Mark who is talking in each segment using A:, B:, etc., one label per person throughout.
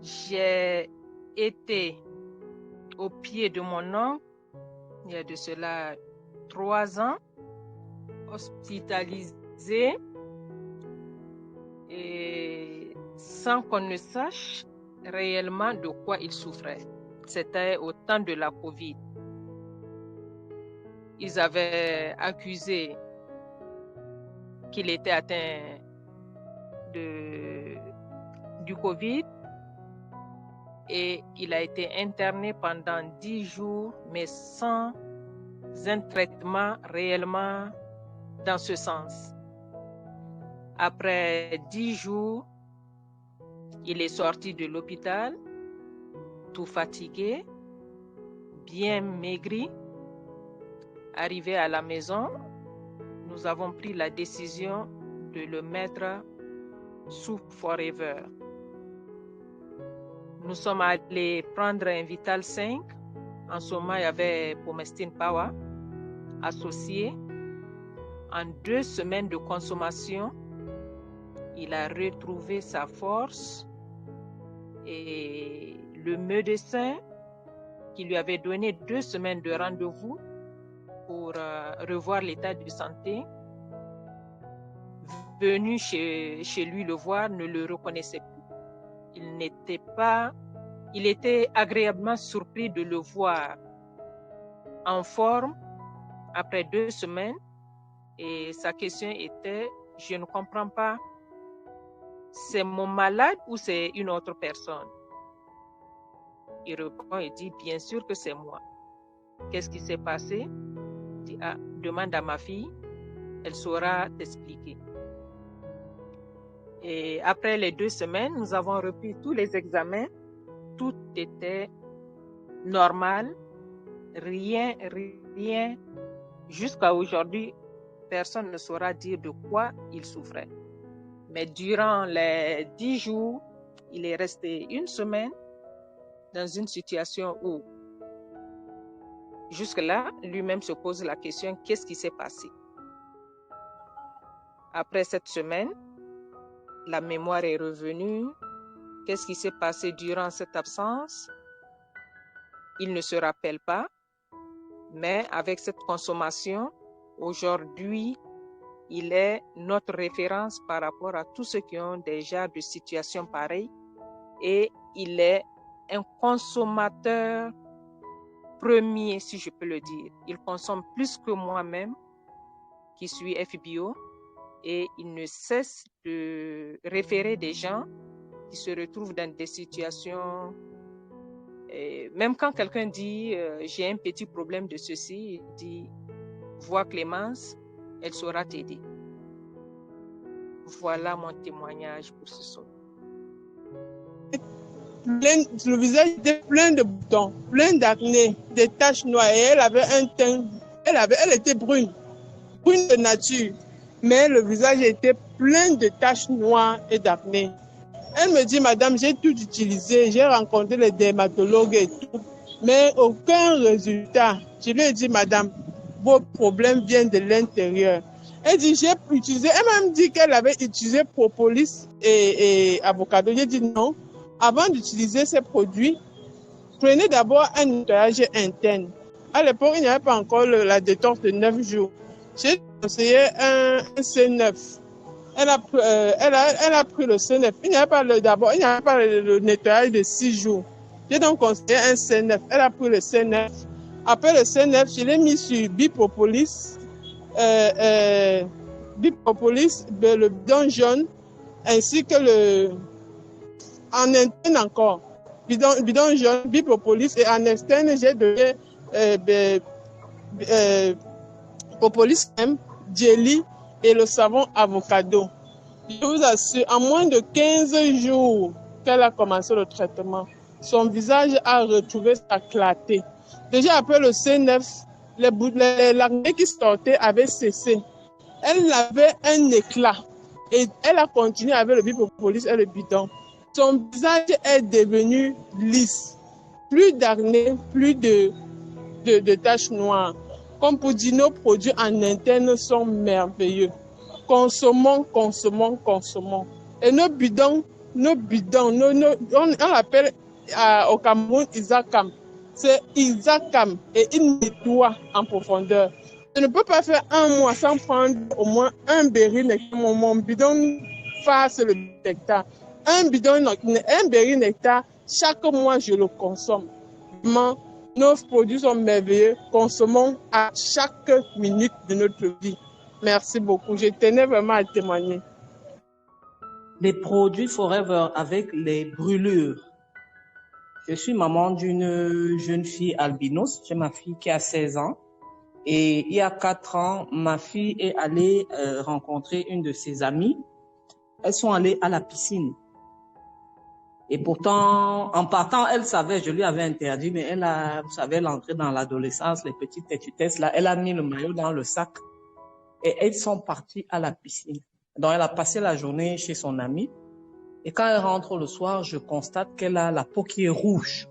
A: j'ai été au pied de mon oncle, il y a de cela 3 ans, hospitalisé, et sans qu'on ne sache réellement de quoi il souffrait. C'était au temps de la Covid. Ils avaient accusé qu'il était atteint du Covid et il a été interné pendant 10 jours, mais sans un traitement réellement dans ce sens. Après 10 jours, il est sorti de l'hôpital, tout fatigué, bien maigri. Arrivé à la maison, nous avons pris la décision de le mettre sous Forever. Nous sommes allés prendre un Vital 5. En ce moment, il y avait Pomestine Power associé. En 2 semaines de consommation, il a retrouvé sa force et le médecin qui lui avait donné 2 semaines de rendez-vous pour revoir l'état de santé, venu chez lui le voir, ne le reconnaissait plus. Il était agréablement surpris de le voir en forme après 2 semaines et sa question était: je ne comprends pas, c'est mon malade ou c'est une autre personne? Il répond et dit: bien sûr que c'est moi. Qu'est-ce qui s'est passé? Il dit: ah, demande à ma fille, elle saura t'expliquer. Et après les 2 semaines, nous avons repris tous les examens. Tout était normal, rien, jusqu'à aujourd'hui, personne ne saura dire de quoi il souffrait. Mais durant les 10 jours, il est resté 1 semaine dans une situation où, jusque-là, lui-même se pose la question: qu'est-ce qui s'est passé? Après cette semaine, la mémoire est revenue. Qu'est-ce qui s'est passé durant cette absence? Il ne se rappelle pas, mais avec cette consommation, aujourd'hui, il est notre référence par rapport à tous ceux qui ont déjà de situations pareilles et il est un consommateur premier, si je peux le dire. Il consomme plus que moi-même, qui suis FBO, et il ne cesse de référer des gens qui se retrouvent dans des situations. Et même quand quelqu'un dit j'ai un petit problème de ceci, il dit vois Clémence, elle saura t'aider. Voilà mon témoignage pour ce soir.
B: Le visage était plein de boutons, plein d'acné, des taches noires, et elle avait un teint, elle était brune de nature, mais le visage était plein de taches noires et d'acné. Elle me dit: madame, j'ai tout utilisé, j'ai rencontré les dermatologues et tout, mais aucun résultat. Je lui ai dit: madame, vos problèmes viennent de l'intérieur. Elle dit: j'ai utilisé, elle m'a dit qu'elle avait utilisé propolis et avocado. J'ai dit: non, avant d'utiliser ces produits, prenez d'abord un nettoyage interne. À l'époque, il n'y avait pas encore la détox de 9 jours. J'ai conseillé un C9. Elle a pris le C9. Il n'y avait pas le nettoyage de 6 jours. J'ai donc conseillé un C9. Elle a pris le C9. Après le C9, je l'ai mis sur Bipropolis, le bidon jaune, ainsi que en interne encore. Bidon jaune, Bipropolis, et en externe, j'ai donné propolis crème, jelly et le savon avocado. Je vous assure, en moins de 15 jours qu'elle a commencé le traitement, son visage a retrouvé sa clarté. Déjà après le C9, l'acné qui sortait avait cessé. Elle avait un éclat et elle a continué avec le Bipropolis et le bidon. Son visage est devenu lisse. Plus d'acné, plus de taches noires. Comme pour dire, nos produits en interne sont merveilleux. Consommons. Et nos bidons nos bidons, on l'appelle au Cameroun Isakam. C'est Isakam et il nettoie en profondeur. Je ne peux pas faire un mois sans prendre au moins un berry nectar. Mon bidon fasse le nectar. Un berry nectar, chaque mois je le consomme. Vraiment, nos produits sont merveilleux. Consommons à chaque minute de notre vie. Merci beaucoup. Je tenais vraiment à témoigner.
C: Les produits Forever avec les brûlures. Je suis maman d'une jeune fille albinos. J'ai ma fille qui a 16 ans. Et il y a 4 ans, ma fille est allée rencontrer une de ses amies. Elles sont allées à la piscine. Et pourtant, en partant, elle savait, je lui avais interdit, mais elle a, vous savez, l'entrée dans l'adolescence, les petites têtutesses, là, elle a mis le maillot dans le sac et elles sont parties à la piscine. Donc, elle a passé la journée chez son amie et quand elle rentre le soir, je constate qu'elle a la peau qui est rouge.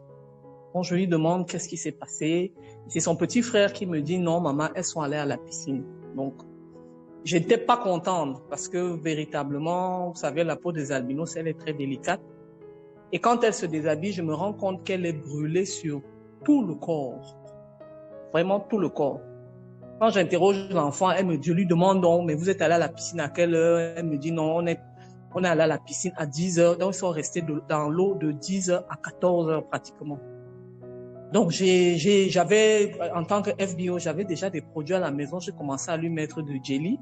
C: Bon, je lui demande qu'est-ce qui s'est passé. C'est son petit frère qui me dit non, maman, elles sont allées à la piscine. Donc, j'étais pas contente parce que véritablement, vous savez, la peau des albinos, elle est très délicate. Et quand elle se déshabille, je me rends compte qu'elle est brûlée sur tout le corps. Vraiment tout le corps. Quand j'interroge l'enfant, je lui demande donc, mais vous êtes allé à la piscine à quelle heure? Elle me dit non, on est allé à la piscine à 10 heures. Donc, ils sont restés dans l'eau de 10 heures à 14 heures pratiquement. Donc, j'avais, en tant que FBO, j'avais déjà des produits à la maison. J'ai commencé à lui mettre du jelly.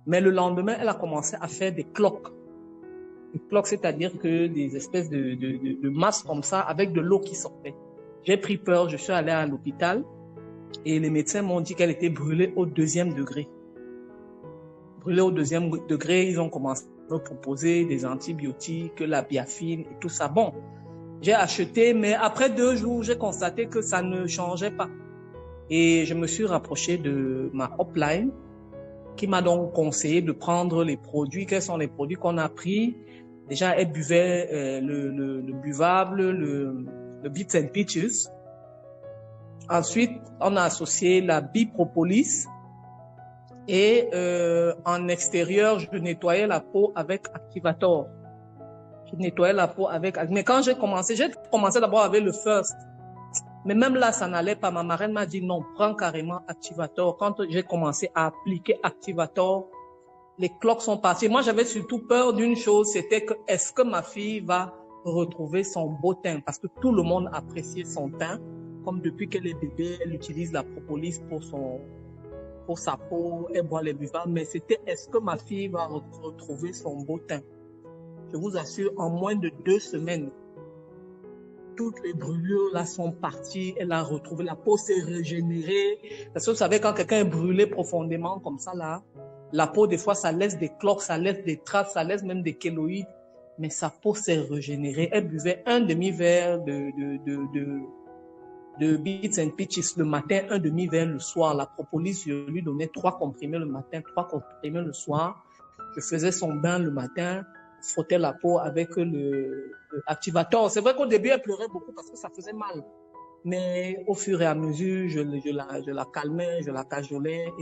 C: Mais le lendemain, elle a commencé à faire des cloques. Des cloques, c'est-à-dire que des espèces de masses comme ça avec de l'eau qui sortait. J'ai pris peur, je suis allé à l'hôpital et les médecins m'ont dit qu'elle était brûlée au 2e degré. Brûlée au 2e degré, ils ont commencé à me proposer des antibiotiques, la biafine et tout ça. Bon, j'ai acheté, mais après 2 jours, j'ai constaté que ça ne changeait pas. Et je me suis rapproché de ma upline qui m'a donc conseillé de prendre les produits. Quels sont les produits qu'on a pris? Déjà, elle buvait le buvable, le Bits and Peaches. Ensuite, on a associé la bipropolis. Et en extérieur, je nettoyais la peau avec Activator. Je nettoyais la peau avec... Mais quand j'ai commencé d'abord avec le First. Mais même là, ça n'allait pas. Ma marraine m'a dit non, prends carrément Activator. Quand j'ai commencé à appliquer Activator, les cloques sont parties. Moi, j'avais surtout peur d'une chose, c'était que est-ce que ma fille va retrouver son beau teint? Parce que tout le monde appréciait son teint. Comme depuis qu'elle est bébé, elle utilise la propolis pour sa peau, elle boit les buvables. Mais c'était est-ce que ma fille va retrouver son beau teint? Je vous assure, en moins de 2 semaines, toutes les brûlures là sont parties. Elle a retrouvé, la peau s'est régénérée. Parce que vous savez, quand quelqu'un est brûlé profondément comme ça là, la peau, des fois, ça laisse des cloques, ça laisse des traces, ça laisse même des kéloïdes. Mais sa peau s'est régénérée. Elle buvait un demi-verre de Bits and Peaches le matin, un demi-verre le soir. La propolis, je lui donnais 3 comprimés le matin, 3 comprimés le soir. Je faisais son bain le matin, frottais la peau avec le Activator. C'est vrai qu'au début, elle pleurait beaucoup parce que ça faisait mal. Mais au fur et à mesure, je la calmais, je la cajolais.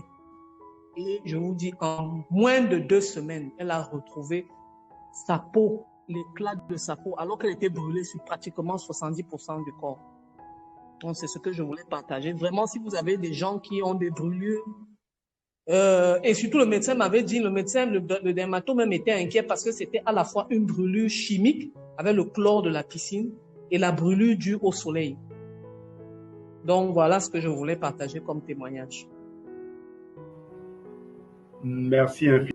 C: Et je vous dis, en moins de 2 semaines, elle a retrouvé sa peau, l'éclat de sa peau, alors qu'elle était brûlée sur pratiquement 70% du corps. Donc, c'est ce que je voulais partager. Vraiment, si vous avez des gens qui ont des brûlures, et surtout le médecin m'avait dit, le dermato même était inquiet parce que c'était à la fois une brûlure chimique avec le chlore de la piscine et la brûlure due au soleil. Donc, voilà ce que je voulais partager comme témoignage.
D: Merci infiniment.